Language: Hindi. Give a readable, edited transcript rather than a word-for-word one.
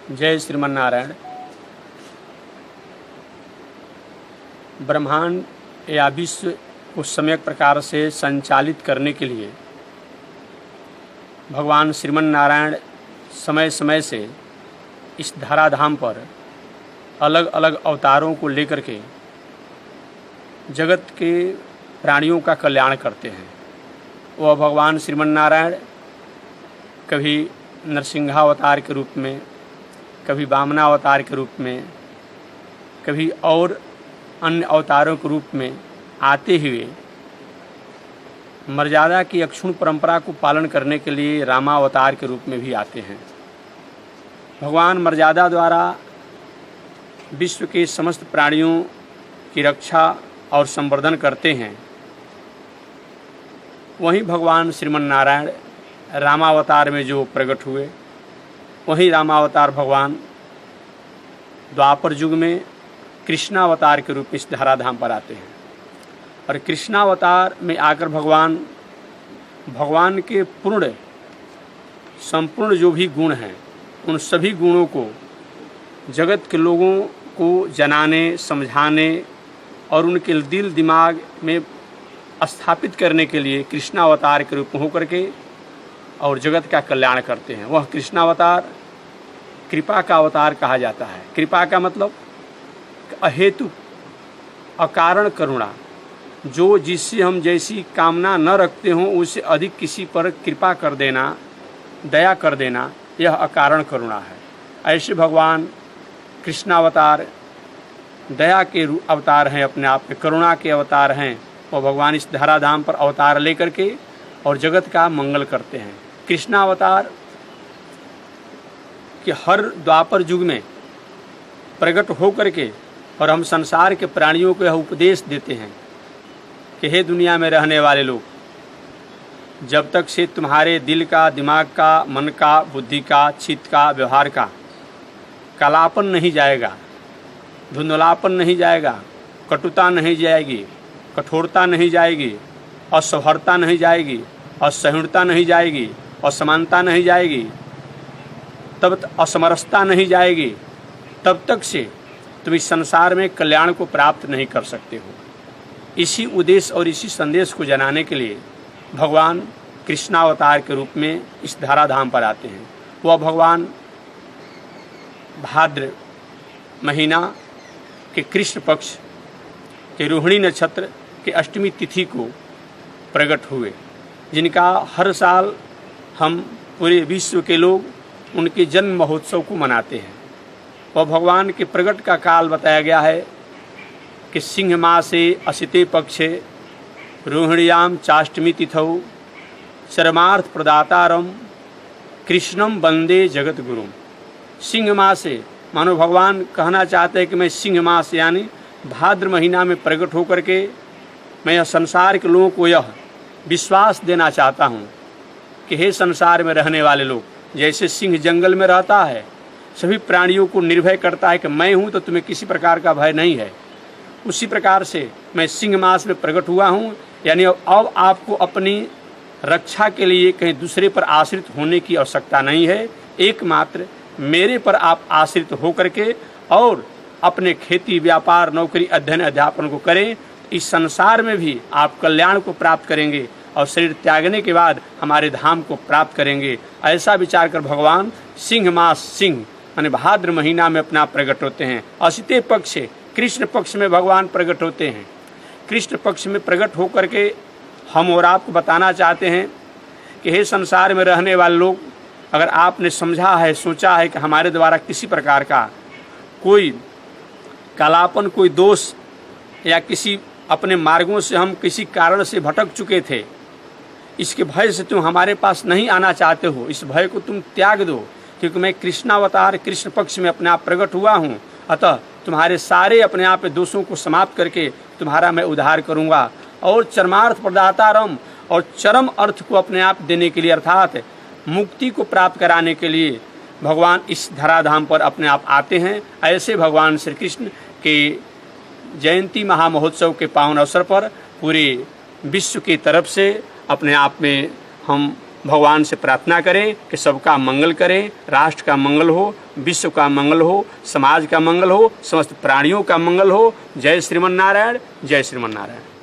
जय श्रीमन्नारायण। ब्रह्मांड या विश्व को सम्यक प्रकार से संचालित करने के लिए भगवान श्रीमन्नारायण समय समय से इस धराधाम पर अलग अलग अवतारों को लेकर के जगत के प्राणियों का कल्याण करते हैं। वह भगवान श्रीमन्नारायण कभी नरसिंहावतार के रूप में, कभी वामनावतार के रूप में, कभी और अन्य अवतारों के रूप में आते हुए मर्यादा की अक्षुण परंपरा को पालन करने के लिए रामावतार के रूप में भी आते हैं। भगवान मर्यादा द्वारा विश्व के समस्त प्राणियों की रक्षा और संवर्धन करते हैं। वहीं भगवान श्रीमन्नारायण रामावतार में जो प्रकट हुए, वहीं रामावतार भगवान द्वापर युग में कृष्णावतार के रूप में इस धराधाम पर आते हैं। और कृष्णावतार में आकर भगवान के संपूर्ण जो भी गुण हैं, उन सभी गुणों को जगत के लोगों को जनाने, समझाने और उनके दिल दिमाग में स्थापित करने के लिए कृष्णावतार के रूप में होकर के और जगत का कल्याण करते हैं। वह कृष्णावतार कृपा का अवतार कहा जाता है। कृपा का मतलब अहेतु अकारण करुणा, जो जिससे हम जैसी कामना न रखते हों उससे अधिक किसी पर कृपा कर देना, दया कर देना, यह अकारण करुणा है। ऐसे भगवान कृष्णावतार दया के अवतार हैं, अपने आप में करुणा के अवतार हैं। वो भगवान इस धराधाम पर अवतार लेकर के और जगत का मंगल करते हैं। कृष्णावतार कि हर द्वापर युग में प्रकट होकर के और हम संसार के प्राणियों को यह उपदेश देते हैं कि हे दुनिया में रहने वाले लोग, जब तक से तुम्हारे दिल का, दिमाग का, मन का, बुद्धि का, चित्त का, व्यवहार का कालापन नहीं जाएगा, धुंधलापन नहीं जाएगा, कटुता नहीं जाएगी, कठोरता नहीं जाएगी, असौहार्दता नहीं जाएगी, असहिष्णुता नहीं जाएगी, असमानता नहीं जाएगी, तब असमरसता नहीं जाएगी, तब तक से तुम इस संसार में कल्याण को प्राप्त नहीं कर सकते हो। इसी उद्देश्य और इसी संदेश को जनाने के लिए भगवान कृष्णावतार के रूप में इस धराधाम पर आते हैं। वह भगवान भाद्र महीना के कृष्ण पक्ष के रोहिणी नक्षत्र के अष्टमी तिथि को प्रकट हुए, जिनका हर साल हम पूरे विश्व के लोग उनके जन्म महोत्सव को मनाते हैं। वह भगवान के प्रकट का काल बताया गया है कि सिंह मासे असिते पक्षे रोहिण्याम चाष्टमी तिथौ चरमार्थ प्रदातारम कृष्णम वंदे जगत गुरुम। सिंह मासे मानो भगवान कहना चाहते हैं कि मैं सिंह मास यानी भाद्र महीना में प्रकट होकर के मैं यह संसार के लोगों को यह विश्वास देना चाहता हूँ कि हे संसार में रहने वाले लोग, जैसे सिंह जंगल में रहता है, सभी प्राणियों को निर्भय करता है कि मैं हूँ तो तुम्हें किसी प्रकार का भय नहीं है, उसी प्रकार से मैं सिंह मास में प्रकट हुआ हूँ। यानी अब आपको अपनी रक्षा के लिए कहीं दूसरे पर आश्रित होने की आवश्यकता नहीं है, एकमात्र मेरे पर आप आश्रित होकर के और अपने खेती, व्यापार, नौकरी, अध्ययन, अध्यापन को करें। इस संसार में भी आप कल्याण को प्राप्त करेंगे और शरीर त्यागने के बाद हमारे धाम को प्राप्त करेंगे। ऐसा विचार कर भगवान सिंह मास, सिंह यानी भाद्र महीना में अपना प्रकट होते हैं। असिते पक्ष से कृष्ण पक्ष में भगवान प्रकट होते हैं। कृष्ण पक्ष में प्रकट होकर के हम और आपको बताना चाहते हैं कि हे संसार में रहने वाले लोग, अगर आपने समझा है, सोचा है कि हमारे द्वारा किसी प्रकार का कोई कालापन, कोई दोष या किसी अपने मार्गों से हम किसी कारण से भटक चुके थे, इसके भय से तुम हमारे पास नहीं आना चाहते हो, इस भय को तुम त्याग दो, क्योंकि मैं कृष्णावतार कृष्ण पक्ष में अपने आप प्रकट हुआ हूँ। अतः तुम्हारे सारे अपने आप के दोषों को समाप्त करके तुम्हारा मैं उद्धार करूँगा और चरमार्थ प्रदातारम, और चरम अर्थ को अपने आप देने के लिए अर्थात मुक्ति को प्राप्त कराने के लिए भगवान इस धराधाम पर अपने आप आते हैं। ऐसे भगवान श्री कृष्ण के जयंती महामहोत्सव के पावन अवसर पर पूरे विश्व की तरफ से अपने आप में हम भगवान से प्रार्थना करें कि सबका मंगल करें, राष्ट्र का मंगल हो, विश्व का मंगल हो, समाज का मंगल हो, समस्त प्राणियों का मंगल हो। जय श्रीमन नारायण, जय श्रीमन नारायण।